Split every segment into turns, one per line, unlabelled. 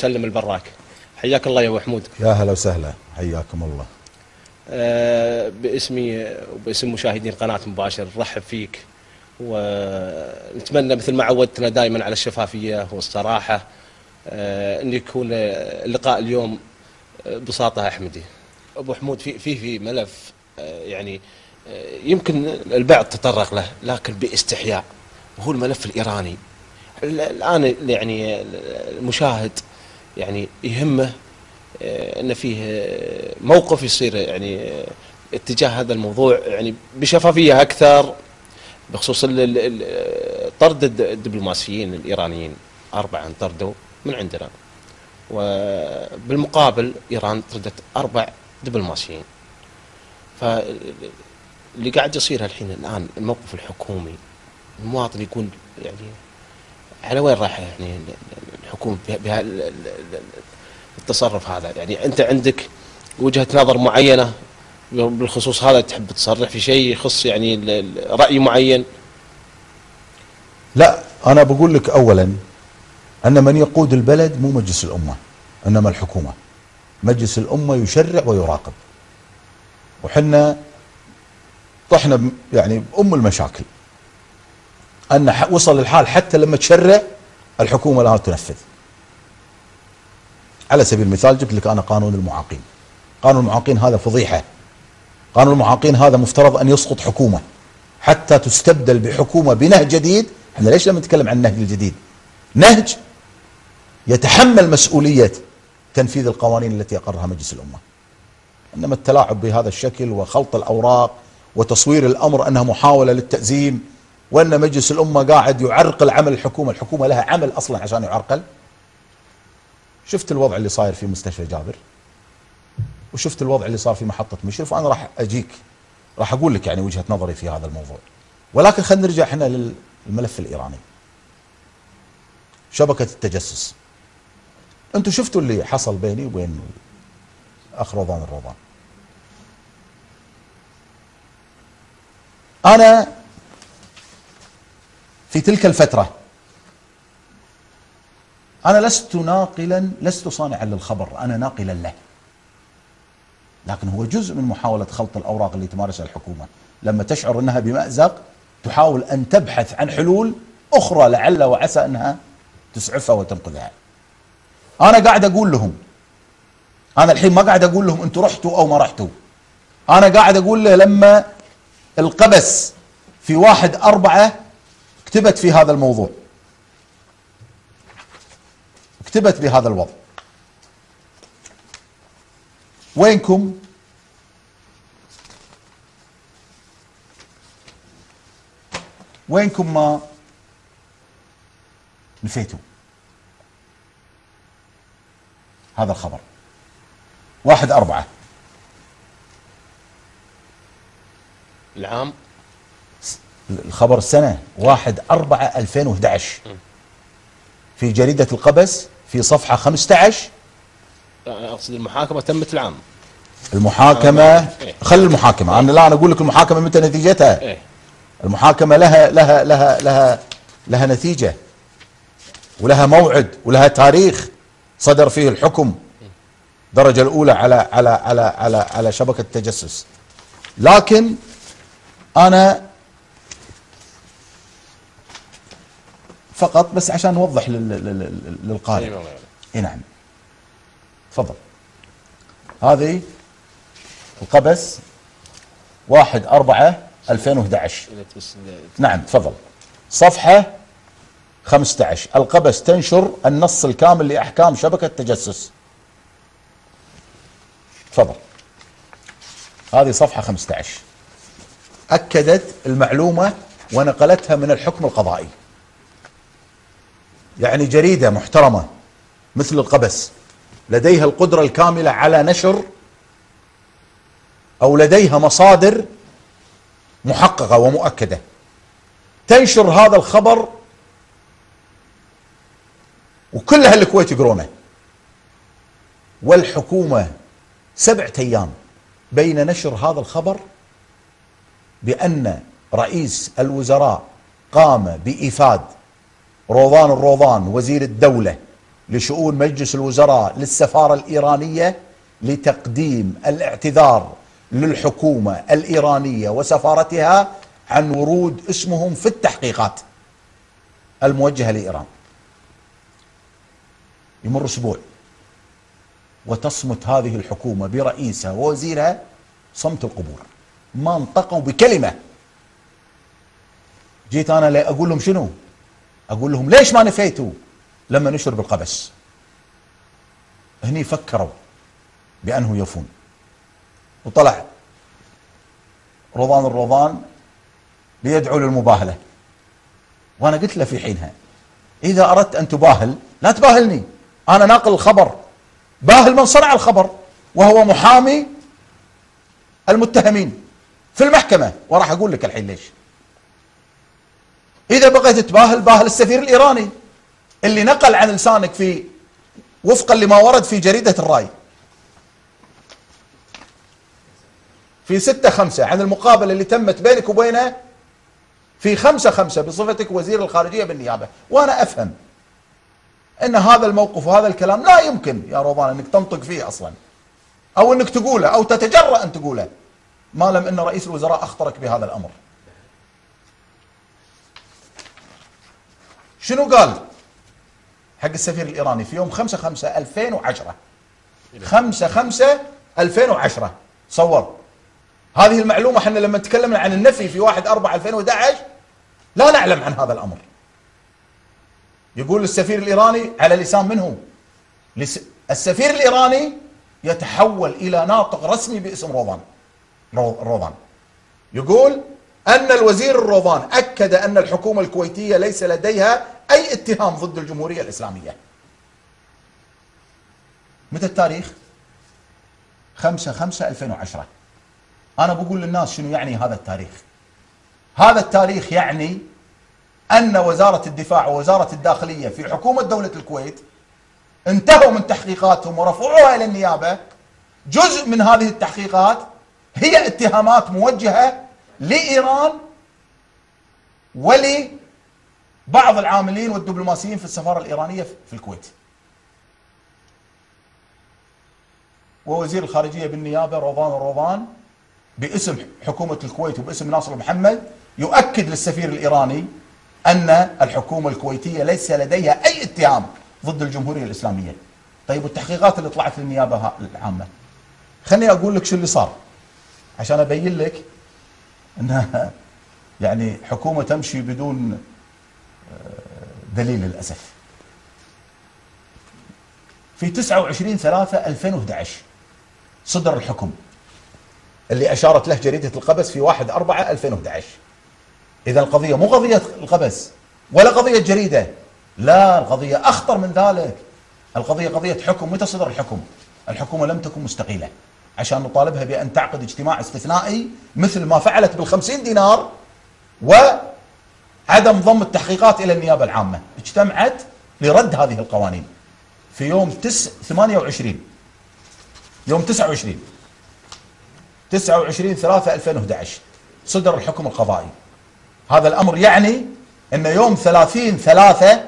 سلم البراك. حياك الله يا ابو حمود.
يا هلا وسهلا، حياكم الله.
باسمي وباسم مشاهدين قناة مباشر نرحب فيك، ونتمنى مثل ما عودتنا دائما على الشفافية والصراحة ان يكون اللقاء اليوم بساطة احمدي. ابو حمود في ملف يعني يمكن البعض تطرق له لكن باستحياء، وهو الملف الإيراني. الآن يعني المشاهد يعني يهمه ان فيه موقف يصير يعني اتجاه هذا الموضوع يعني بشفافية اكثر بخصوص طرد الدبلوماسيين الايرانيين. 4 انطردوا من عندنا، وبالمقابل ايران طردت 4 دبلوماسيين. فاللي قاعد يصير الحين الان الموقف الحكومي، المواطن يكون يعني على وين راح يعني الحكومة التصرف هذا؟ يعني أنت عندك وجهة نظر معينة بالخصوص هذا، تحب تصرح في شيء يخص يعني رأي معين؟
لا، أنا بقول لك أولا أن من يقود البلد مو مجلس الأمة إنما الحكومة. مجلس الأمة يشرع ويراقب، وحنا طحنا يعني بأم المشاكل أن وصل الحال حتى لما تشرع الحكومة لها تنفذ. على سبيل المثال جبت لك أنا قانون المعاقين. قانون المعاقين هذا فضيحة. قانون المعاقين هذا مفترض أن يسقط حكومة حتى تستبدل بحكومة بنهج جديد. احنا ليش لما نتكلم عن النهج الجديد؟ نهج يتحمل مسؤولية تنفيذ القوانين التي أقرها مجلس الأمة. إنما التلاعب بهذا الشكل وخلط الأوراق وتصوير الأمر أنها محاولة للتأزيم، وأن مجلس الأمة قاعد يعرقل عمل الحكومة. الحكومة لها عمل أصلا عشان يعرقل. شفت الوضع اللي صاير في مستشفى جابر، وشفت الوضع اللي صار في محطة مشرف. أنا راح أجيك راح أقول لك يعني وجهة نظري في هذا الموضوع، ولكن خلينا نرجع احنا للملف الإيراني. شبكة التجسس، أنتم شفتوا اللي حصل بيني وبين الأخ روضان الروضان. أنا في تلك الفترة أنا لست صانعا للخبر، أنا ناقلا له، لكن هو جزء من محاولة خلط الأوراق اللي تمارسها الحكومة. لما تشعر أنها بمأزق تحاول أن تبحث عن حلول أخرى لعل وعسى أنها تسعفها وتنقذها. أنا قاعد أقول لهم، أنا الحين ما قاعد أقول لهم أنتوا رحتوا أو ما رحتوا، أنا قاعد أقول له لما القبس في 1/4 كتبت في هذا الموضوع، كتبت بهذا الوضع. وينكم؟ وينكم ما نفيتوا هذا الخبر؟ 1/4
العام،
الخبر السنة 1/4/2011 في جريدة القبس في صفحة 15.
أقصد المحاكمة تمت العام.
المحاكمة خلي المحاكمة، أنا الآن أقول لك المحاكمة متى نتيجتها. المحاكمة لها نتيجة ولها موعد ولها تاريخ صدر فيه الحكم الدرجة الأولى على شبكة التجسس. لكن أنا فقط بس عشان نوضح للقارئ. اي نعم، تفضل. هذه القبس 1/4/2011. نعم تفضل. صفحة 15. القبس تنشر النص الكامل لأحكام شبكة تجسس. تفضل. هذه صفحة 15 أكدت المعلومة ونقلتها من الحكم القضائي. يعني جريدة محترمة مثل القبس لديها القدرة الكاملة على نشر، أو لديها مصادر محققة ومؤكدة تنشر هذا الخبر، وكل أهل الكويت يقرونه. والحكومة 7 أيام بين نشر هذا الخبر بأن رئيس الوزراء قام بإيفاد روضان الروضان وزير الدولة لشؤون مجلس الوزراء للسفارة الإيرانية لتقديم الاعتذار للحكومة الإيرانية وسفارتها عن ورود اسمهم في التحقيقات الموجهة لإيران. يمر أسبوع وتصمت هذه الحكومة برئيسها ووزيرها صمت القبور، ما انطقوا بكلمة. جيت أنا أقول لهم شنو؟ أقول لهم ليش ما نفيتوا لما نشر بالقبس؟ هني فكروا بأنه يفون، وطلع رضوان الروضان ليدعو للمباهلة. وأنا قلت له في حينها إذا أردت أن تباهل لا تباهلني، أنا ناقل الخبر، باهل من صنع الخبر وهو محامي المتهمين في المحكمة. وراح أقول لك الحين ليش. إذا بغيت تباهل باهل السفير الإيراني اللي نقل عن لسانك في وفقا لما ورد في جريدة الرأي في 6/5 عن المقابلة اللي تمت بينك وبينه في 5/5 بصفتك وزير الخارجية بالنيابة. وأنا أفهم أن هذا الموقف وهذا الكلام لا يمكن يا روضان أنك تنطق فيه أصلا، أو أنك تقوله أو تتجرأ أن تقوله، ما لم أن رئيس الوزراء أخطرك بهذا الأمر. شنو قال حق السفير الإيراني في يوم 5/5/2010؟ 5/5/2010. صور هذه المعلومة. احنا لما تكلمنا عن النفي في 1/4/2011 لا نعلم عن هذا الأمر. يقول السفير الإيراني على لسان منه؟ السفير الإيراني يتحول إلى ناطق رسمي باسم روضان. يقول أن الوزير الروضان أكد أن الحكومة الكويتية ليس لديها أي اتهام ضد الجمهورية الإسلامية. متى التاريخ؟ 5/5/2010. أنا بقول للناس شنو يعني هذا التاريخ. هذا التاريخ يعني أن وزارة الدفاع ووزارة الداخلية في حكومة دولة الكويت انتهوا من تحقيقاتهم ورفعوها إلى النيابة. جزء من هذه التحقيقات هي اتهامات موجهة لإيران ولبعض العاملين والدبلوماسيين في السفارة الإيرانية في الكويت. ووزير الخارجية بالنيابة روضان باسم حكومة الكويت وباسم ناصر محمد يؤكد للسفير الإيراني أن الحكومة الكويتية ليس لديها أي اتهام ضد الجمهورية الإسلامية. طيب والتحقيقات اللي طلعت للنيابة العامة؟ خليني أقول لك شو اللي صار عشان أبين لك أنها يعني حكومة تمشي بدون دليل للأسف. في 29/3/2011 صدر الحكم اللي أشارت له جريدة القبس في 1/4/2011. إذا القضية مو قضية القبس ولا قضية جريدة، لا، القضية أخطر من ذلك. القضية قضية حكم. متى صدر الحكم؟ الحكومة لم تكن مستقيلة عشان نطالبها بأن تعقد اجتماع استثنائي مثل ما فعلت بال50 دينار وعدم ضم التحقيقات إلى النيابة العامة. اجتمعت لرد هذه القوانين في يوم 28 يوم 29/3/2011 صدر الحكم القضائي. هذا الأمر يعني أن يوم 30/3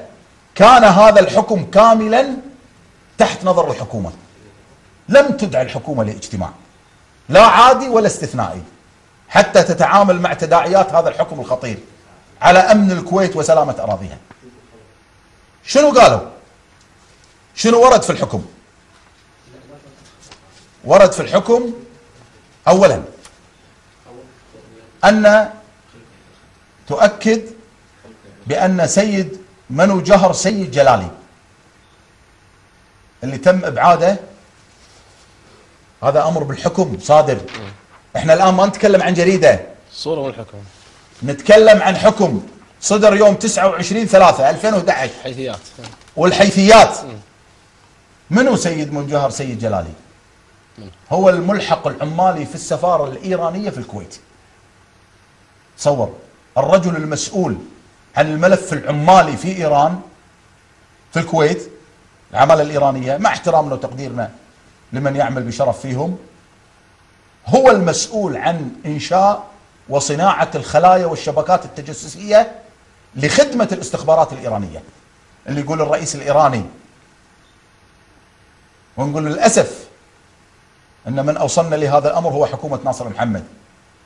كان هذا الحكم كاملا تحت نظر الحكومة. لم تدعى الحكومة لاجتماع لا عادي ولا استثنائي حتى تتعامل مع تداعيات هذا الحكم الخطير على أمن الكويت وسلامة أراضيها. شنو قالوا؟ شنو ورد في الحكم؟ ورد في الحكم أولا أن تؤكد بأن سيد منو جهر سيد جلالي اللي تم إبعاده، هذا أمر بالحكم صادر. احنا الآن ما نتكلم عن جريدة،
صورة من الحكم،
نتكلم عن حكم صدر يوم 29/3/2011.
حيثيات
والحيثيات منو سيد منجهر سيد جلالي؟ هو الملحق العمالي في السفارة الإيرانية في الكويت. تصور الرجل المسؤول عن الملف العمالي في إيران في الكويت، العمالة الإيرانية مع احترامنا وتقديرنا لمن يعمل بشرف فيهم، هو المسؤول عن إنشاء وصناعة الخلايا والشبكات التجسسية لخدمة الاستخبارات الإيرانية. اللي يقول الرئيس الإيراني ونقول للأسف أن من أوصلنا لهذا الأمر هو حكومة ناصر محمد.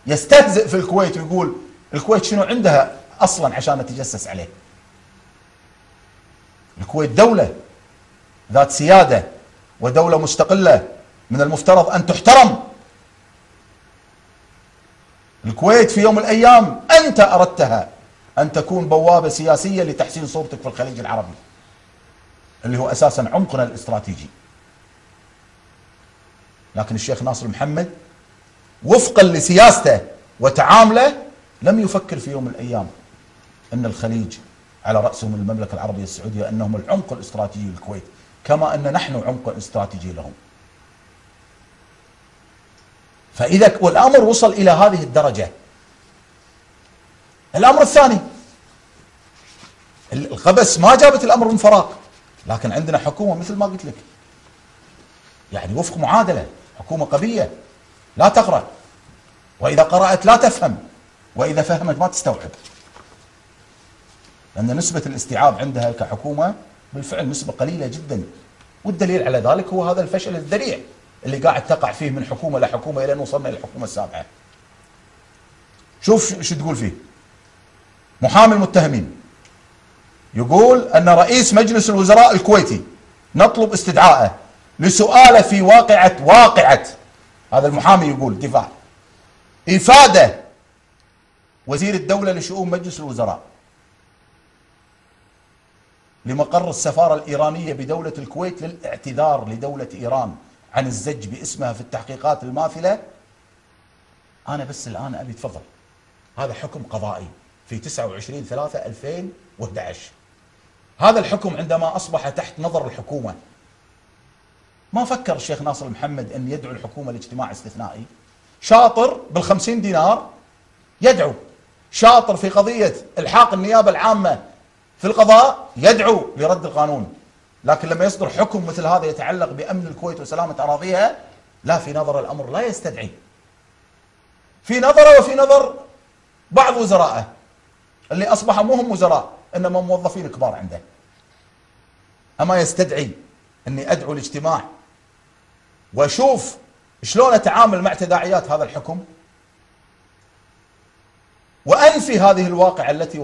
يستهزئ في الكويت ويقول الكويت شنو عندها أصلا عشان نتجسس عليه. الكويت دولة ذات سيادة ودولة مستقلة من المفترض أن تحترم. الكويت في يوم من الأيام أنت أردتها أن تكون بوابة سياسية لتحسين صورتك في الخليج العربي اللي هو أساسا عمقنا الاستراتيجي. لكن الشيخ ناصر محمد وفقا لسياسته وتعامله لم يفكر في يوم من الأيام أن الخليج على رأسهم المملكة العربية السعودية أنهم العمق الاستراتيجي للكويت كما أن نحن عمق استراتيجي لهم. فإذا والأمر وصل إلى هذه الدرجة. الأمر الثاني، القبس ما جابت الأمر من فراغ، لكن عندنا حكومة مثل ما قلت لك يعني وفق معادلة، حكومة قبية لا تقرأ، وإذا قرأت لا تفهم، وإذا فهمت ما تستوعب، لأن نسبة الاستيعاب عندها كحكومة بالفعل نسبة قليلة جدا. والدليل على ذلك هو هذا الفشل الذريع اللي قاعد تقع فيه من حكومة لحكومة إلى أن وصلنا إلى الحكومة السابعة. شوف شو تقول فيه محامي المتهمين، يقول أن رئيس مجلس الوزراء الكويتي نطلب استدعائه لسؤاله في واقعة هذا المحامي يقول دفاع إفادة وزير الدولة لشؤون مجلس الوزراء لمقر السفارة الإيرانية بدولة الكويت للاعتذار لدولة إيران عن الزج باسمها في التحقيقات الماثلة. أنا بس الآن أبي تفضل، هذا حكم قضائي في 29/3/2011. هذا الحكم عندما أصبح تحت نظر الحكومة ما فكر الشيخ ناصر محمد أن يدعو الحكومة لاجتماع استثنائي. شاطر بال50 دينار يدعو، شاطر في قضية إلحاق النيابة العامة في القضاء يدعو لرد القانون. لكن لما يصدر حكم مثل هذا يتعلق بأمن الكويت وسلامة أراضيها، لا، في نظر الأمر لا يستدعي، في نظره وفي نظر بعض وزرائه اللي أصبحوا مو هم وزراء إنما موظفين كبار عنده، أما يستدعي أني أدعو الاجتماع وأشوف شلون أتعامل مع تداعيات هذا الحكم وأنفي هذه الواقعة التي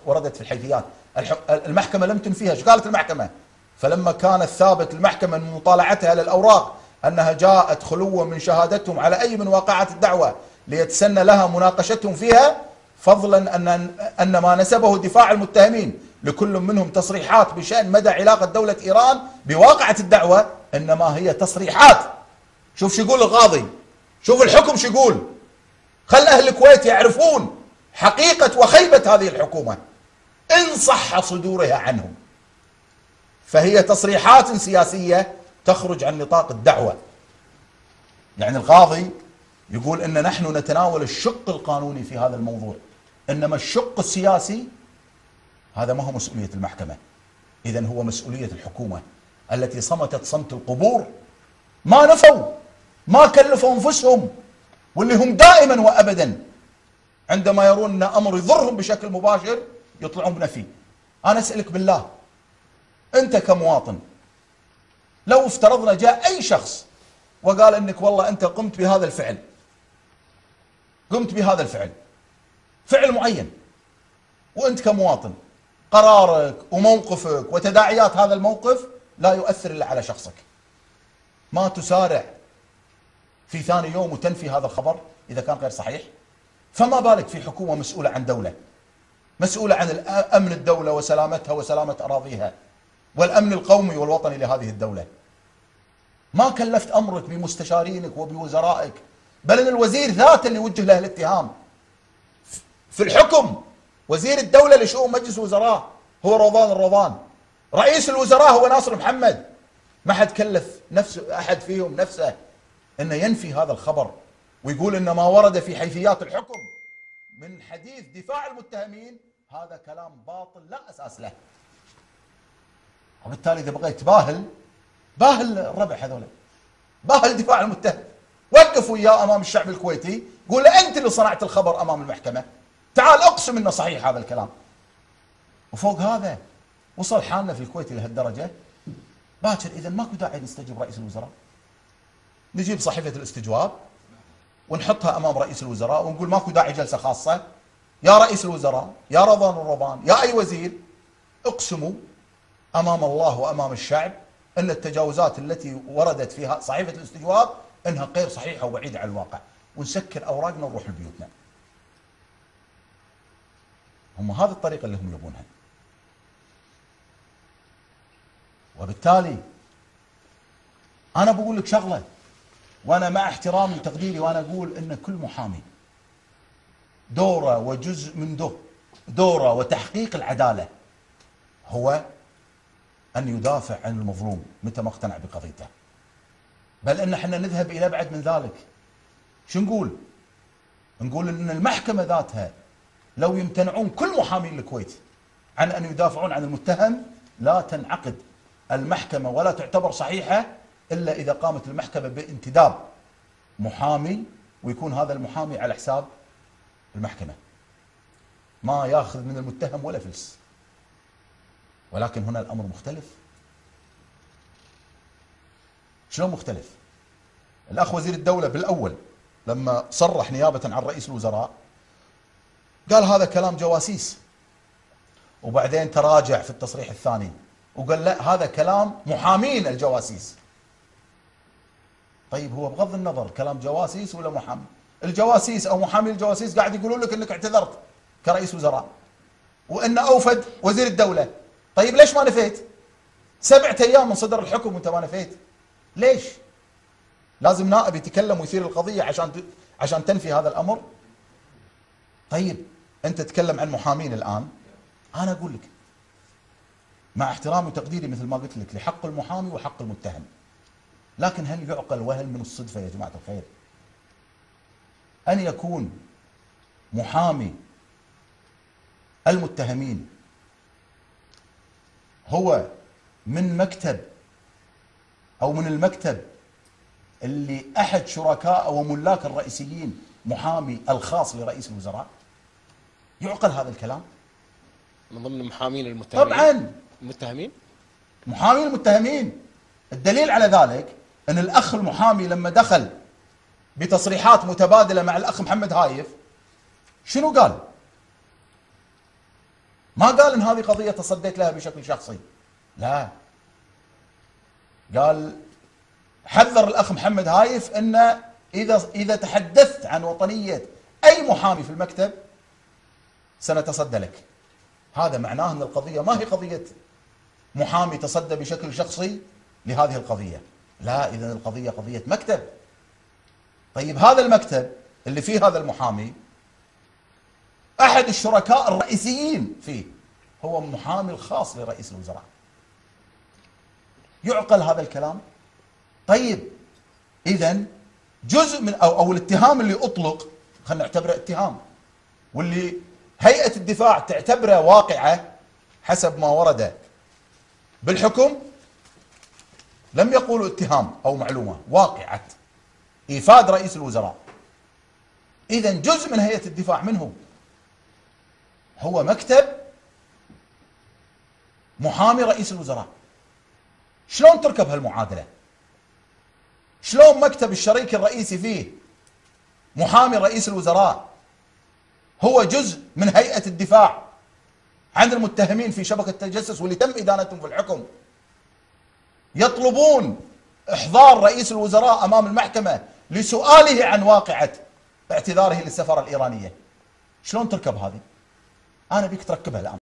وردت في الحيثيات. المحكمة لم تنفيها. ايش قالت المحكمة؟ فلما كان الثابت المحكمة من مطالعتها للأوراق أنها جاءت خلوا من شهادتهم على أي من واقعات الدعوة ليتسنى لها مناقشتهم فيها، فضلا أن ما نسبه دفاع المتهمين لكل منهم تصريحات بشأن مدى علاقة دولة إيران بواقعة الدعوة إنما هي تصريحات. شوف شو يقول القاضي، شوف الحكم شو يقول. خل أهل الكويت يعرفون حقيقة وخيبة هذه الحكومة إن صح صدورها عنهم، فهي تصريحات سياسية تخرج عن نطاق الدعوة. يعني القاضي يقول إن نحن نتناول الشق القانوني في هذا الموضوع، إنما الشق السياسي هذا ما هو مسؤولية المحكمة، إذن هو مسؤولية الحكومة التي صمتت صمت القبور، ما نفوا، ما كلفوا أنفسهم، واللي هم دائما وأبدا عندما يرون أن أمر يضرهم بشكل مباشر يطلعون بنفي. أنا أسألك بالله، أنت كمواطن لو افترضنا جاء أي شخص وقال أنك والله أنت قمت بهذا الفعل، فعل معين، وأنت كمواطن قرارك وموقفك وتداعيات هذا الموقف لا يؤثر إلا على شخصك، ما تسارع في ثاني يوم وتنفي هذا الخبر إذا كان غير صحيح؟ فما بالك في حكومة مسؤولة عن دولة، مسؤولة عن أمن الدولة وسلامتها وسلامة أراضيها والأمن القومي والوطني لهذه الدولة. ما كلفت أمرك بمستشارينك وبوزرائك، بل أن الوزير ذاته اللي يوجه له الاتهام في الحكم. وزير الدولة لشؤون مجلس الوزراء هو روضان الروضان، رئيس الوزراء هو ناصر محمد. ما حد كلف نفسه أحد فيهم نفسه أنه ينفي هذا الخبر ويقول أن ما ورد في حيثيات الحكم من حديث دفاع المتهمين هذا كلام باطل لا أساس له. وبالتالي إذا بغيت باهل الربع هذول، باهل دفاع المتهم، وقف وياه أمام الشعب الكويتي، قول له أنت اللي صنعت الخبر أمام المحكمة، تعال أقسم أنه صحيح هذا الكلام. وفوق هذا وصل حالنا في الكويت لهالدرجة، باكر اذا ماكو داعي نستجيب رئيس الوزراء. نجيب صحيفه الاستجواب ونحطها امام رئيس الوزراء ونقول ماكو داعي جلسه خاصه. يا رئيس الوزراء، يا رضوان الرضوان، يا اي وزير، اقسموا امام الله وامام الشعب ان التجاوزات التي وردت فيها صحيفه الاستجواب انها غير صحيحه وبعيده عن الواقع، ونسكر اوراقنا ونروح لبيوتنا. هم هذه الطريقه اللي هم يبونها. وبالتالي انا بقول لك شغله، وانا مع احترامي وتقديري، وانا اقول ان كل محامي دوره وجزء من دوره وتحقيق العداله هو ان يدافع عن المظلوم متى ما اقتنع بقضيته. بل ان احنا نذهب الى ابعد من ذلك. شو نقول؟ نقول ان المحكمه ذاتها لو يمتنعون كل محامين الكويت عن ان يدافعون عن المتهم لا تنعقد المحكمه ولا تعتبر صحيحه الا اذا قامت المحكمه بانتداب محامي، ويكون هذا المحامي على حساب المحكمه، ما ياخذ من المتهم ولا فلس. ولكن هنا الامر مختلف. شلون مختلف؟ الاخ وزير الدوله بالاول لما صرح نيابه عن رئيس الوزراء قال هذا كلام جواسيس، وبعدين تراجع في التصريح الثاني وقال لا هذا كلام محامين الجواسيس. طيب هو بغض النظر كلام جواسيس ولا محامي، الجواسيس او محامي الجواسيس قاعد يقولون لك انك اعتذرت كرئيس وزراء وان اوفد وزير الدوله. طيب ليش ما نفيت؟ 7 ايام من صدر الحكم وانت ما نفيت. ليش؟ لازم نائب يتكلم ويثير القضيه عشان تنفي هذا الامر؟ طيب انت تتكلم عن محامين الان، انا اقول لك مع احترامي وتقديري مثل ما قلت لك لحق المحامي وحق المتهم، لكن هل يعقل وهل من الصدفه يا جماعه الخير ان يكون محامي المتهمين هو من مكتب او من المكتب اللي احد شركاء وملاك الرئيسيين محامي الخاص لرئيس الوزراء؟ يعقل هذا الكلام؟
من ضمن محامين المتهمين؟
طبعا
المتهمين؟
محامي المتهمين. الدليل على ذلك ان الاخ المحامي لما دخل بتصريحات متبادله مع الاخ محمد هايف شنو قال؟ ما قال ان هذه قضيه تصديت لها بشكل شخصي، لا، قال حذر الاخ محمد هايف ان اذا تحدثت عن وطنيه اي محامي في المكتب سنتصدى لك. هذا معناه ان القضيه ما هي قضيه محامي تصدى بشكل شخصي لهذه القضيه، لا، اذا القضيه قضيه مكتب. طيب هذا المكتب اللي فيه هذا المحامي احد الشركاء الرئيسيين فيه هو محامي الخاص لرئيس الوزراء. يعقل هذا الكلام؟ طيب اذا جزء من او الاتهام اللي اطلق خلينا نعتبره اتهام، واللي هيئه الدفاع تعتبره واقعه حسب ما ورد بالحكم، لم يقولوا اتهام او معلومه، واقعه ايفاد رئيس الوزراء. اذا جزء من هيئه الدفاع منه هو مكتب محامي رئيس الوزراء. شلون تركب هالمعادله؟ شلون مكتب الشريك الرئيسي فيه محامي رئيس الوزراء هو جزء من هيئه الدفاع عن المتهمين في شبكه التجسس واللي تم ادانتهم في الحكم يطلبون احضار رئيس الوزراء امام المحكمه لسؤاله عن واقعه اعتذاره للسفاره الايرانيه؟ شلون تركب هذه؟ انا بيك تركبها الان.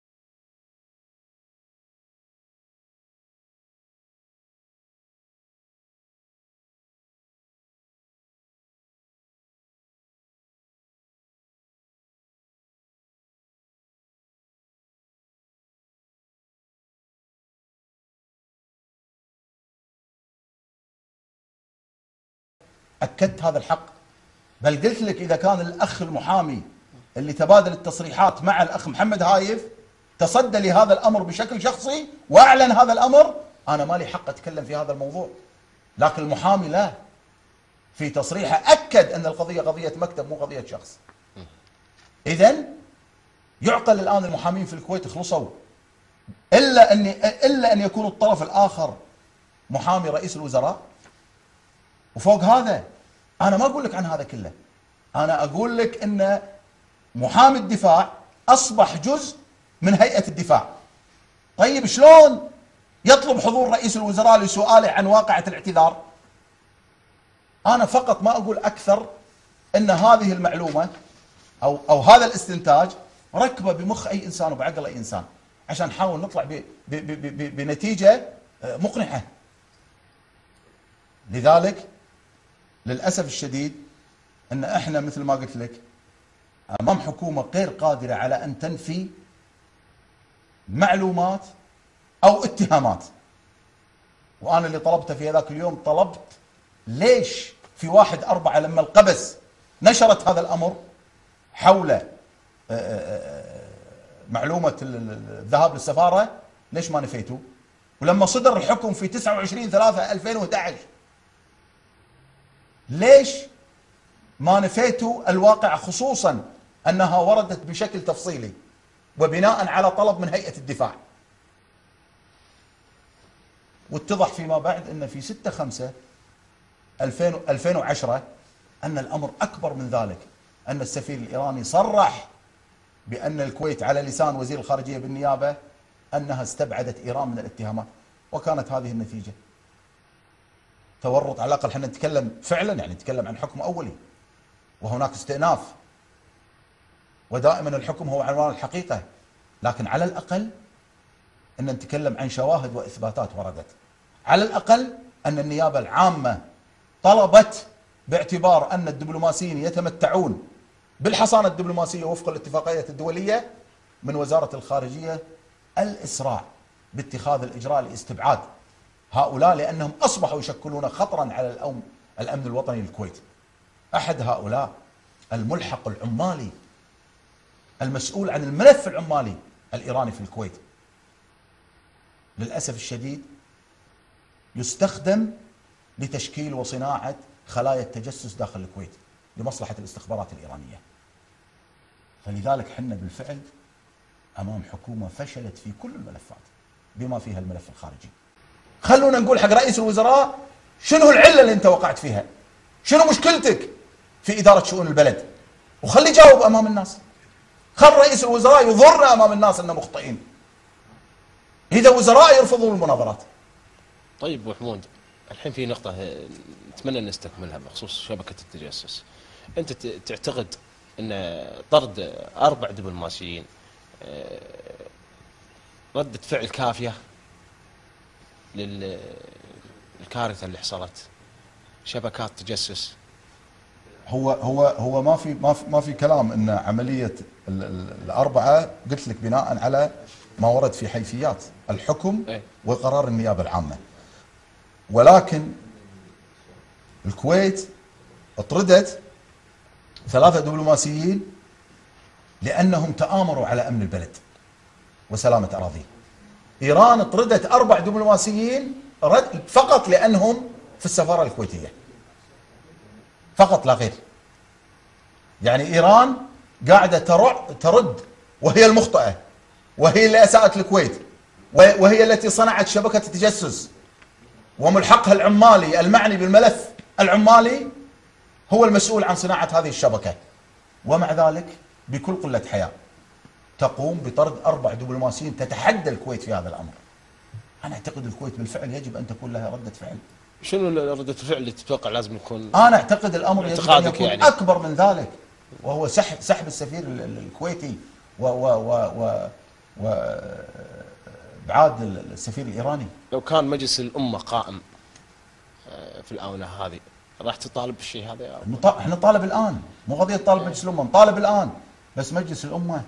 أكدت هذا الحق، بل قلت لك إذا كان الأخ المحامي اللي تبادل التصريحات مع الأخ محمد هايف تصدى لهذا الأمر بشكل شخصي وأعلن هذا الأمر، أنا ما لي حق أتكلم في هذا الموضوع. لكن المحامي لا، في تصريحه أكد أن القضية قضية مكتب مو قضية شخص. إذن يعقل الآن المحامين في الكويت خلصوا إلا أن يكون الطرف الآخر محامي رئيس الوزراء. وفوق هذا أنا ما أقول لك عن هذا كله، أنا أقول لك أن محامي الدفاع أصبح جزء من هيئة الدفاع. طيب شلون يطلب حضور رئيس الوزراء لسؤاله عن واقعة الاعتذار؟ أنا فقط ما أقول أكثر أن هذه المعلومة أو هذا الاستنتاج ركبه بمخ أي إنسان وبعقل أي إنسان عشان نحاول نطلع بنتيجة مقنعة. لذلك للأسف الشديد أن إحنا مثل ما قلت لك أمام حكومة غير قادرة على أن تنفي معلومات أو اتهامات. وأنا اللي طلبته في هذاك اليوم، طلبت ليش في 1/4 لما القبس نشرت هذا الأمر حول معلومة الذهاب للسفارة، ليش ما نفيتوا؟ ولما صدر الحكم في 29/3/2011 ليش ما نفيتوا الواقع، خصوصا أنها وردت بشكل تفصيلي وبناء على طلب من هيئة الدفاع؟ واتضح فيما بعد أن في 6/5/2010 أن الأمر أكبر من ذلك، أن السفير الإيراني صرح بأن الكويت على لسان وزير الخارجية بالنيابة أنها استبعدت إيران من الاتهامات، وكانت هذه النتيجة. تورط، على الأقل احنا نتكلم فعلا، يعني نتكلم عن حكم أولي وهناك استئناف، ودائما الحكم هو عنوان الحقيقة، لكن على الأقل أن نتكلم عن شواهد وإثباتات وردت. على الأقل أن النيابة العامة طلبت باعتبار أن الدبلوماسيين يتمتعون بالحصانة الدبلوماسية وفق الاتفاقيات الدولية من وزارة الخارجية الإسراع باتخاذ الإجراء لاستبعاد هؤلاء، لأنهم أصبحوا يشكلون خطرا على الأمن الوطني للكويت. أحد هؤلاء الملحق العمالي المسؤول عن الملف العمالي الإيراني في الكويت، للأسف الشديد يستخدم لتشكيل وصناعة خلايا التجسس داخل الكويت لمصلحة الاستخبارات الإيرانية. فلذلك حنا بالفعل أمام حكومة فشلت في كل الملفات بما فيها الملف الخارجي. خلونا نقول حق رئيس الوزراء شنو العلة اللي انت وقعت فيها، شنو مشكلتك في إدارة شؤون البلد، وخلي يجاوب أمام الناس. خل رئيس الوزراء يظهرنا أمام الناس أننا مخطئين إذا وزراء يرفضون المناظرات.
طيب أبو حمود، الحين في نقطة نتمنى أن نستكملها بخصوص شبكة التجسس. أنت تعتقد أن طرد 4 دبلوماسيين ردة فعل كافية للكارثة اللي حصلت، شبكات تجسس؟
هو ما في كلام ان عمليه الاربعه، قلت لك بناء على ما ورد في حيثيات الحكم وقرار النيابه العامه. ولكن الكويت اطردت 3 دبلوماسيين لانهم تآمروا على امن البلد وسلامه اراضيه. ايران اطردت 4 دبلوماسيين فقط لانهم في السفاره الكويتيه، فقط لا غير. يعني إيران قاعدة ترد وهي المخطئة، وهي اللي أساءت الكويت، وهي التي صنعت شبكة التجسس، وملحقها العمالي المعني بالملف العمالي هو المسؤول عن صناعة هذه الشبكة. ومع ذلك بكل قلة حياء تقوم بطرد 4 دبلوماسيين تتحدى الكويت في هذا الأمر. أنا أعتقد الكويت بالفعل يجب أن تكون لها ردة فعل.
شنو ردة الفعل اللي تتوقع لازم يكون؟
أنا أعتقد الأمر يجب أن يكون
يعني
أكبر من ذلك، وهو سحب السفير الكويتي وابعاد السفير الإيراني.
لو كان مجلس الأمة قائم في الآونة هذه راح تطالب بالشيء هذا؟
احنا نطالب الآن، مو قضية طالب مجلس الأمة، نطالب الآن. بس مجلس الأمة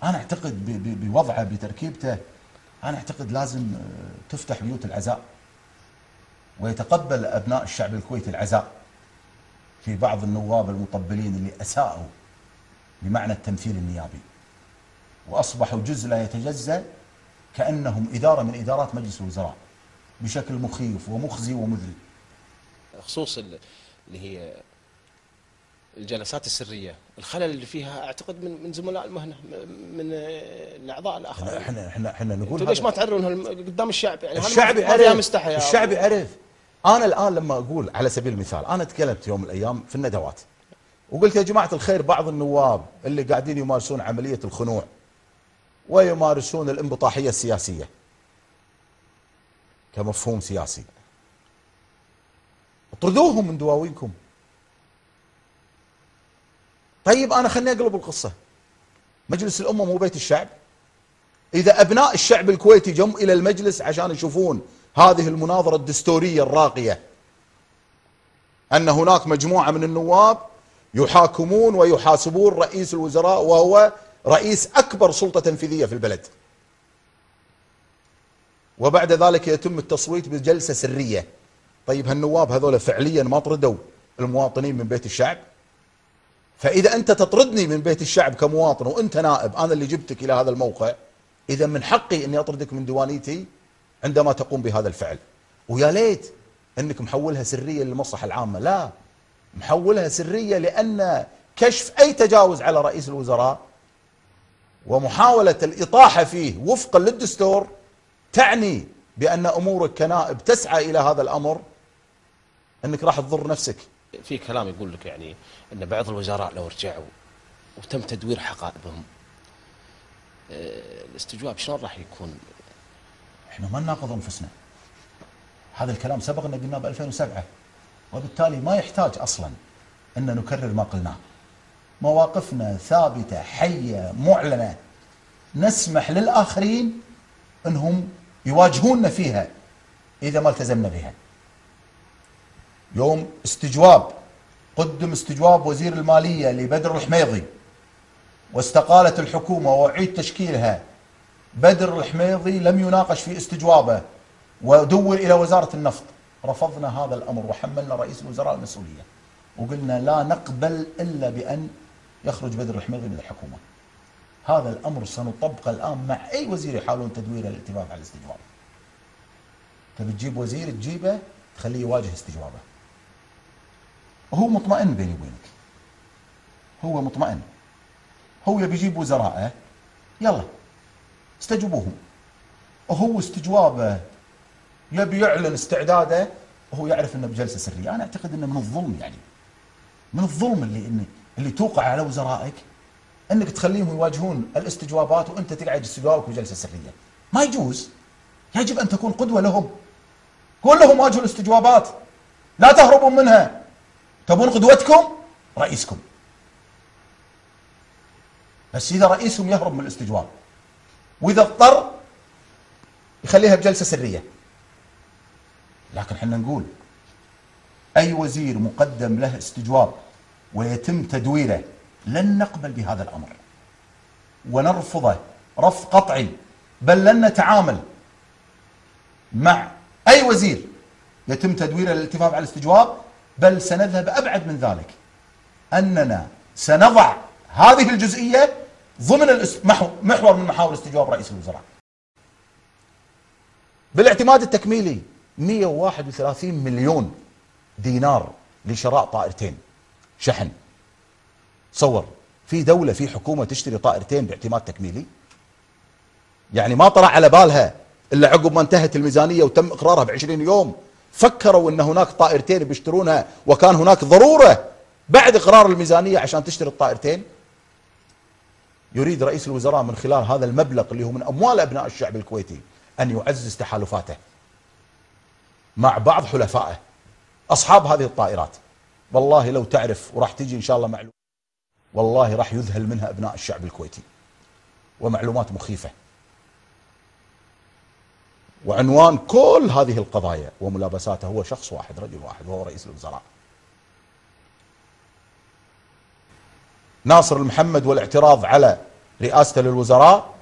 أنا أعتقد بوضعه بتركيبته، أنا أعتقد لازم تفتح بيوت العزاء ويتقبل أبناء الشعب الكويتي العزاء في بعض النواب المطبلين اللي أساءوا بمعنى التمثيل النيابي وأصبحوا جزء لا يتجزأ، كأنهم إدارة من إدارات مجلس الوزراء بشكل مخيف ومخزي ومذل.
خصوص اللي هي الجلسات السريه الخلل اللي فيها اعتقد من زملاء المهنه، من الاعضاء الاخرين.
احنا نقول
ليش ما تعرضونها قدام الشعب؟ يعني
الشعب
يعرف،
الشعب يعرف. انا الان لما اقول على سبيل المثال، انا تكلمت يوم من الايام في الندوات وقلت يا جماعه الخير، بعض النواب اللي قاعدين يمارسون عمليه الخنوع ويمارسون الانبطاحيه السياسيه كمفهوم سياسي، اطردوهم من دواوينكم. طيب انا خليني اقلب القصه، مجلس الامه مو بيت الشعب؟ اذا ابناء الشعب الكويتي جم الى المجلس عشان يشوفون هذه المناظره الدستوريه الراقيه، ان هناك مجموعه من النواب يحاكمون ويحاسبون رئيس الوزراء وهو رئيس اكبر سلطه تنفيذيه في البلد، وبعد ذلك يتم التصويت بجلسه سريه. طيب هالنواب هذول فعليا ما طردوا المواطنين من بيت الشعب؟ فاذا انت تطردني من بيت الشعب كمواطن وانت نائب، انا اللي جبتك الى هذا الموقع، اذا من حقي اني اطردك من ديوانيتي عندما تقوم بهذا الفعل. ويا ليت انك محولها سريه للمصلحه العامه، لا، محولها سريه لان كشف اي تجاوز على رئيس الوزراء ومحاوله الاطاحه فيه وفقا للدستور تعني بان امورك كنائب تسعى الى هذا الامر، انك راح تضر نفسك.
في كلام يقول لك يعني ان بعض الوزراء لو رجعوا وتم تدوير حقائبهم، الاستجواب شلون راح يكون؟
احنا ما نناقض انفسنا، هذا الكلام سبق ان قلناه ب 2007، وبالتالي ما يحتاج اصلا ان نكرر ما قلناه. مواقفنا ثابته حيه معلنه، نسمح للاخرين انهم يواجهوننا فيها اذا ما التزمنا بها. يوم استجواب قدم استجواب وزير الماليه لبدر الحميضي واستقالت الحكومه واعيد تشكيلها، بدر الحميضي لم يناقش في استجوابه ودور الى وزاره النفط. رفضنا هذا الامر وحملنا رئيس الوزراء المسؤوليه وقلنا لا نقبل الا بان يخرج بدر الحميضي من الحكومه. هذا الامر سنطبقه الان مع اي وزير يحاولون تدويره للالتفاف على الاستجواب. تبي تجيب وزير تجيبه تخليه يواجه استجوابه، وهو مطمئن بيني وبينك، هو مطمئن، هو يبي يجيب وزراءه يلا استجوبوهم، وهو استجوابه يبي يعلن استعداده وهو يعرف انه بجلسه سريه. انا اعتقد انه من الظلم، يعني من الظلم اللي توقع على وزرائك انك تخليهم يواجهون الاستجوابات وانت تقعد استجوابك بجلسه سريه. ما يجوز، يجب ان تكون قدوه لهم. قول لهم واجهوا الاستجوابات، لا تهربوا منها. تبون قدوتكم رئيسكم، بس اذا رئيسهم يهرب من الاستجواب واذا اضطر يخليها بجلسه سريه. لكن احنا نقول اي وزير مقدم له استجواب ويتم تدويره لن نقبل بهذا الامر ونرفضه رفض قطعي، بل لن نتعامل مع اي وزير يتم تدويره للالتفاف على الاستجواب، بل سنذهب ابعد من ذلك، اننا سنضع هذه الجزئيه ضمن محور من محاور استجواب رئيس الوزراء. بالاعتماد التكميلي 131 مليون دينار لشراء طائرتين شحن. تصور في دولة في حكومة تشتري طائرتين باعتماد تكميلي؟ يعني ما طلع على بالها إلا عقب ما انتهت الميزانية وتم إقرارها ب20 يوم فكروا أن هناك طائرتين بيشترونها، وكان هناك ضرورة بعد إقرار الميزانية عشان تشتري الطائرتين. يريد رئيس الوزراء من خلال هذا المبلغ اللي هو من أموال أبناء الشعب الكويتي أن يعزز تحالفاته مع بعض حلفائه أصحاب هذه الطائرات. والله لو تعرف، وراح تيجي إن شاء الله معلومات، والله راح يذهل منها أبناء الشعب الكويتي، ومعلومات مخيفة. وعنوان كل هذه القضايا وملابساتها هو شخص واحد، رجل واحد، وهو رئيس الوزراء ناصر المحمد، والاعتراض على رئاسته للوزراء.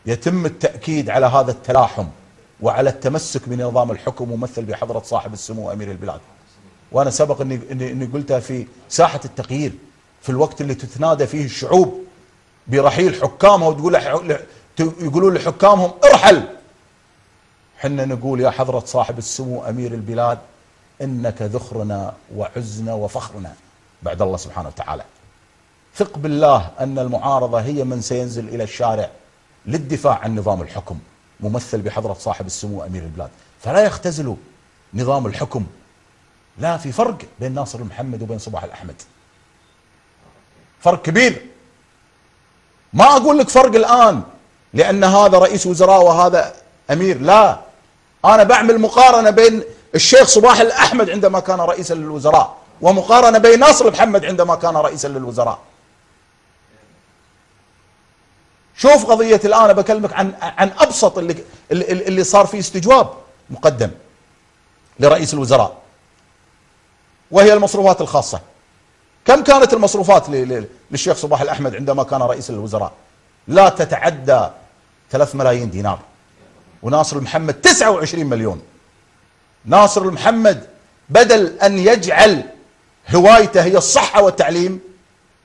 يتم التأكيد على هذا التلاحم وعلى التمسك بنظام الحكم ممثل بحضرة صاحب السمو أمير البلاد. وأنا سبق إني قلتها في ساحة التغيير، في الوقت اللي تتنادى فيه الشعوب برحيل حكامها يقولون لحكامهم ارحل، حنا نقول يا حضرة صاحب السمو أمير البلاد إنك ذخرنا وعزنا وفخرنا بعد الله سبحانه وتعالى. ثق بالله أن المعارضة هي من سينزل إلى الشارع للدفاع عن نظام الحكم ممثل بحضرة صاحب السمو أمير البلاد. فلا يختزلوا نظام الحكم. لا، في فرق بين ناصر المحمد وبين صباح الأحمد، فرق كبير. ما أقول لك فرق الآن لأن هذا رئيس وزراء وهذا أمير، لا، أنا بعمل مقارنة بين الشيخ صباح الأحمد عندما كان رئيسا للوزراء ومقارنة بين ناصر محمد عندما كان رئيسا للوزراء. شوف قضية الآن بكلمك عن أبسط اللي صار فيه استجواب مقدم لرئيس الوزراء، وهي المصروفات الخاصة. كم كانت المصروفات للشيخ صباح الأحمد عندما كان رئيس للوزراء؟ لا تتعدى 3 ملايين دينار، وناصر المحمد 29 مليون. ناصر المحمد بدل أن يجعل هوايته هي الصحة والتعليم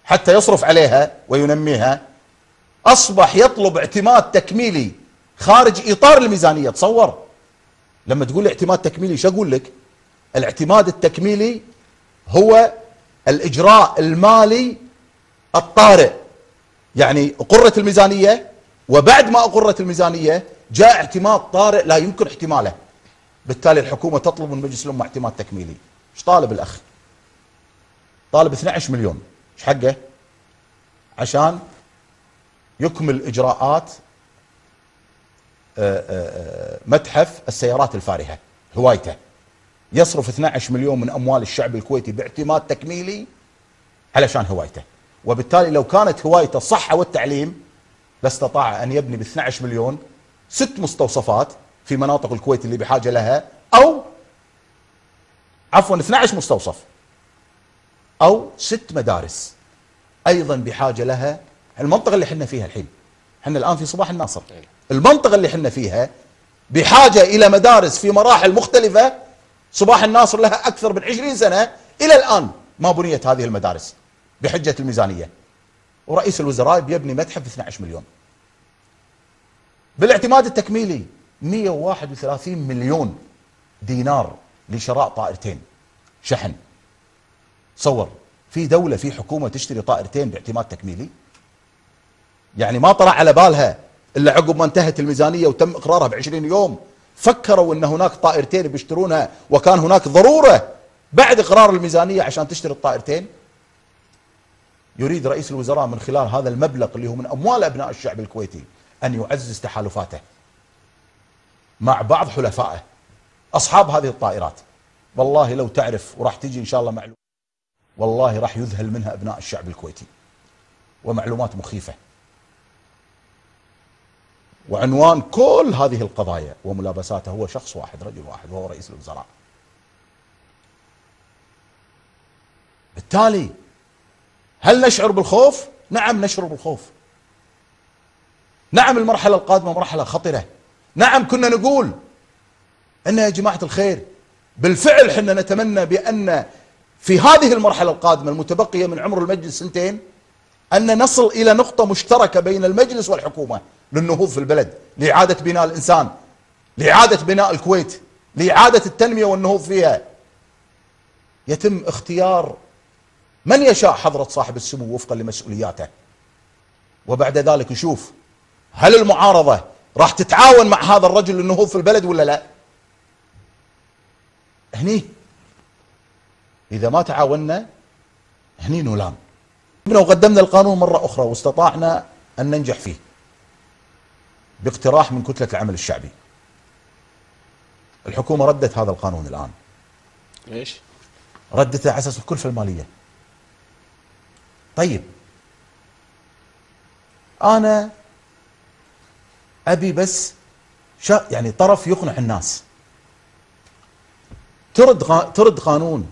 حتى يصرف عليها وينميها، أصبح يطلب اعتماد تكميلي خارج إطار الميزانية. تصور لما تقول اعتماد تكميلي، شو أقول لك؟ الاعتماد التكميلي هو الإجراء المالي الطارئ، يعني أقرت الميزانية وبعد ما أقرت الميزانية جاء اعتماد طارئ لا يمكن احتماله، بالتالي الحكومة تطلب من مجلس الأمة اعتماد تكميلي. ايش طالب الأخ؟ طالب 12 مليون. ايش حقه؟ عشان يكمل إجراءات متحف السيارات الفارهة، هوايته. يصرف 12 مليون من أموال الشعب الكويتي باعتماد تكميلي علشان هوايته، وبالتالي لو كانت هوايته الصحة والتعليم لاستطاع أن يبني ب 12 مليون 6 مستوصفات في مناطق الكويت اللي بحاجة لها، أو عفوا 12 مستوصف أو 6 مدارس أيضا بحاجة لها. المنطقة اللي حنا فيها الحين، حنا الآن في صباح الناصر، المنطقة اللي حنا فيها بحاجة إلى مدارس في مراحل مختلفة. صباح الناصر لها أكثر من 20 سنة إلى الآن ما بنيت هذه المدارس بحجة الميزانية، ورئيس الوزراء بيبني متحف ب 12 مليون. بالاعتماد التكميلي 131 مليون دينار لشراء طائرتين شحن. تصور في دولة، في حكومة تشتري طائرتين باعتماد تكميلي؟ يعني ما طلع على بالها إلا عقب ما انتهت الميزانية وتم إقرارها ب20 يوم فكروا أن هناك طائرتين بيشترونها، وكان هناك ضرورة بعد إقرار الميزانية عشان تشتري الطائرتين. يريد رئيس الوزراء من خلال هذا المبلغ اللي هو من أموال أبناء الشعب الكويتي أن يعزز تحالفاته مع بعض حلفائه أصحاب هذه الطائرات. والله لو تعرف، وراح تجي إن شاء الله معلومات، والله راح يذهل منها أبناء الشعب الكويتي، ومعلومات مخيفة. وعنوان كل هذه القضايا وملابساتها هو شخص واحد، رجل واحد، وهو رئيس الوزراء. بالتالي هل نشعر بالخوف؟ نعم نشعر بالخوف. نعم المرحلة القادمة مرحلة خطرة. نعم كنا نقول أن يا جماعة الخير بالفعل حنا نتمنى بأن في هذه المرحلة القادمة المتبقية من عمر المجلس 2 أن نصل إلى نقطة مشتركة بين المجلس والحكومة للنهوض في البلد، لإعادة بناء الإنسان، لإعادة بناء الكويت، لإعادة التنمية والنهوض فيها. يتم اختيار من يشاء حضرة صاحب السمو وفقا لمسؤولياته، وبعد ذلك نشوف هل المعارضة راح تتعاون مع هذا الرجل للنهوض في البلد ولا لا. هني إذا ما تعاوننا هني نولان. وقدمنا القانون مرة أخرى واستطعنا أن ننجح فيه باقتراح من كتلة العمل الشعبي. الحكومة ردت هذا القانون الآن.
ايش؟
ردته على أساس الكلفة المالية. طيب أنا أبي بس يعني طرف يقنع الناس. ترد قانون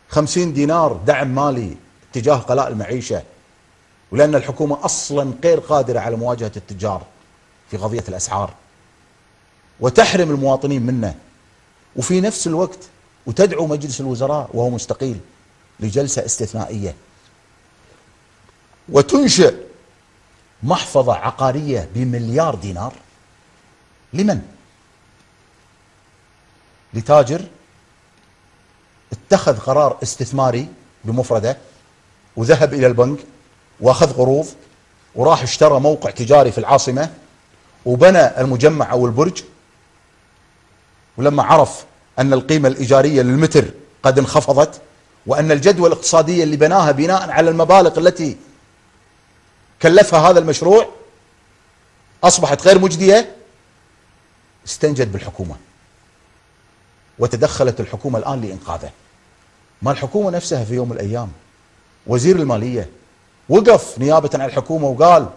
50 دينار دعم مالي اتجاه غلاء المعيشة، ولأن الحكومة أصلا غير قادرة على مواجهة التجار في قضية الأسعار، وتحرم المواطنين منه، وفي نفس الوقت وتدعو مجلس الوزراء وهو مستقيل لجلسة استثنائية، وتنشئ محفظة عقارية بمليار دينار. لمن؟ لتاجر اتخذ قرار استثماري بمفرده، وذهب إلى البنك وأخذ قروض، وراح اشترى موقع تجاري في العاصمة، وبنى المجمع أو البرج. ولما عرف أن القيمة الإيجارية للمتر قد انخفضت، وأن الجدوى الاقتصادية اللي بناها بناء على المبالغ التي كلفها هذا المشروع أصبحت غير مجدية، استنجد بالحكومة، وتدخلت الحكومة الآن لإنقاذه. ما الحكومة نفسها في يوم من الأيام وزير المالية وقف نيابة عن الحكومة وقال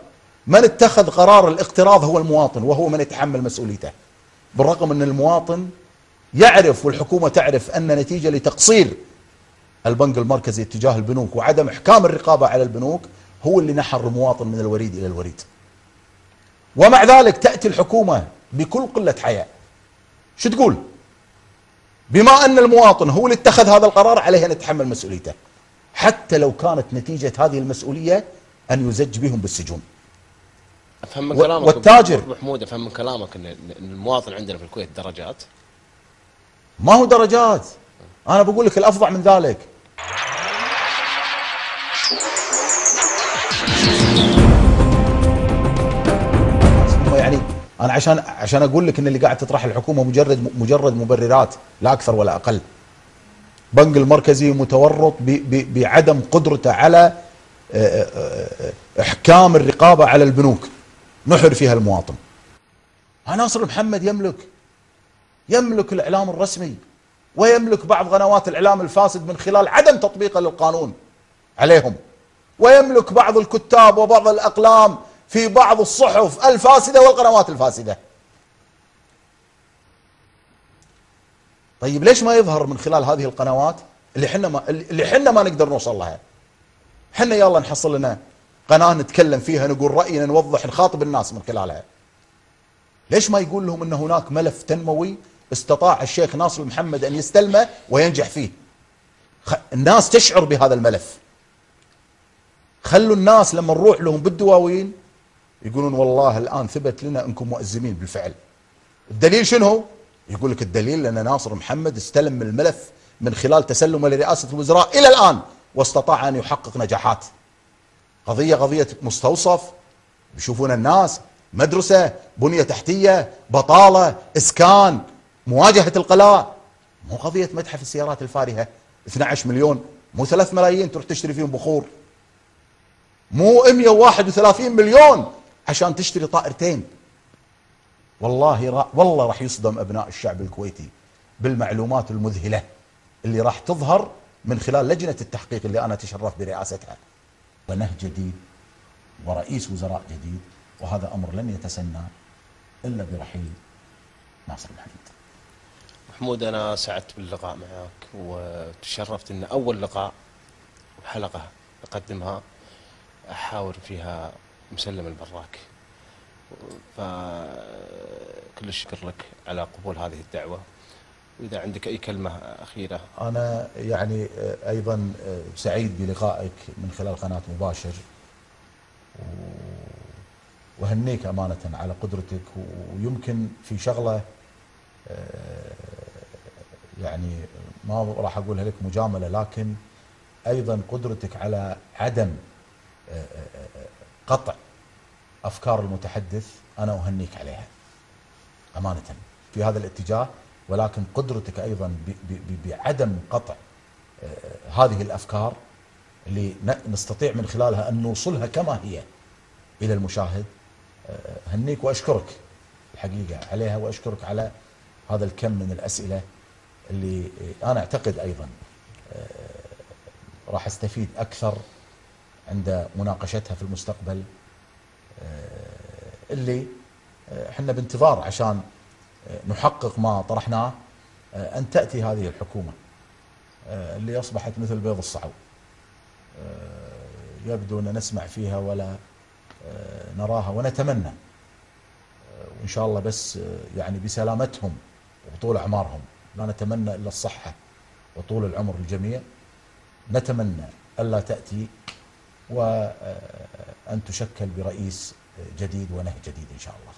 من اتخذ قرار الاقتراض هو المواطن، وهو من يتحمل مسؤوليته، بالرغم أن المواطن يعرف والحكومة تعرف أن نتيجة لتقصير البنك المركزي اتجاه البنوك وعدم إحكام الرقابة على البنوك هو اللي نحر المواطن من الوريد إلى الوريد. ومع ذلك تأتي الحكومة بكل قلة حياء شو تقول؟ بما أن المواطن هو اللي اتخذ هذا القرار عليه أن يتحمل مسؤوليته، حتى لو كانت نتيجة هذه المسؤولية أن يزج بهم بالسجون.
أفهم من كلامك
والتاجر
أبو حمود، أفهم من كلامك أن المواطن عندنا في الكويت درجات.
ما هو درجات، أنا بقول لك الأفظع من ذلك. يعني أنا عشان أقول لك أن اللي قاعد تطرح الحكومة مجرد مبررات لا أكثر ولا أقل. البنك المركزي متورط بعدم قدرته على إحكام الرقابة على البنوك نحر فيها المواطن. ناصر محمد يملك الإعلام الرسمي، ويملك بعض قنوات الإعلام الفاسد من خلال عدم تطبيقه للقانون عليهم، ويملك بعض الكتاب وبعض الأقلام في بعض الصحف الفاسدة والقنوات الفاسدة. طيب ليش ما يظهر من خلال هذه القنوات اللي حنا ما نقدر نوصل لها؟ حنا يلا نحصل لنا قناة نتكلم فيها، نقول رأينا، نوضح، نخاطب الناس من خلالها. ليش ما يقول لهم ان هناك ملف تنموي استطاع الشيخ ناصر محمد ان يستلمه وينجح فيه؟ الناس تشعر بهذا الملف. خلوا الناس لما نروح لهم بالدواوين يقولون والله الآن ثبت لنا انكم مؤزمين بالفعل. الدليل شنو؟ يقول لك الدليل لأن ناصر محمد استلم الملف من خلال تسلمه لرئاسة الوزراء إلى الآن، واستطاع أن يحقق نجاحات. قضية مستوصف، بيشوفون الناس، مدرسة، بنية تحتية، بطالة، إسكان، مواجهة القلاء. مو قضية متحف السيارات الفارهة 12 مليون، مو 3 ملايين تروح تشتري فيهم بخور، مو 131 مليون عشان تشتري طائرتين. والله راح يصدم أبناء الشعب الكويتي بالمعلومات المذهلة اللي راح تظهر من خلال لجنة التحقيق اللي أنا أتشرف برئاستها. ونهج جديد ورئيس وزراء جديد، وهذا أمر لن يتسنى إلا برحيل ناصر محمد.
محمود، أنا سعدت باللقاء معك وتشرفت أن أول لقاء وحلقة أقدمها أحاور فيها مسلم البراك، فكل الشكر لك على قبول هذه الدعوة. وإذا عندك أي كلمة أخيرة.
أنا يعني أيضا سعيد بلقائك من خلال قناة مباشر، وهنيك أمانة على قدرتك. ويمكن في شغلة يعني ما راح أقولها لك مجاملة، لكن أيضا قدرتك على عدم قطع أفكار المتحدث أنا أهنيك عليها أمانة في هذا الاتجاه، ولكن قدرتك أيضا بعدم قطع هذه الأفكار اللي نستطيع من خلالها أن نوصلها كما هي إلى المشاهد. هنيك وأشكرك الحقيقة عليها، وأشكرك على هذا الكم من الأسئلة اللي أنا أعتقد أيضا راح أستفيد أكثر عند مناقشتها في المستقبل، اللي احنا بانتظار عشان نحقق ما طرحناه أن تأتي هذه الحكومة اللي أصبحت مثل بيض الصعو، يبدو أن نسمع فيها ولا نراها، ونتمنى وإن شاء الله بس يعني بسلامتهم وطول أعمارهم، لا نتمنى إلا الصحة وطول العمر للجميع. نتمنى ألا تأتي وأن تشكل برئيس جديد ونهج جديد إن شاء الله.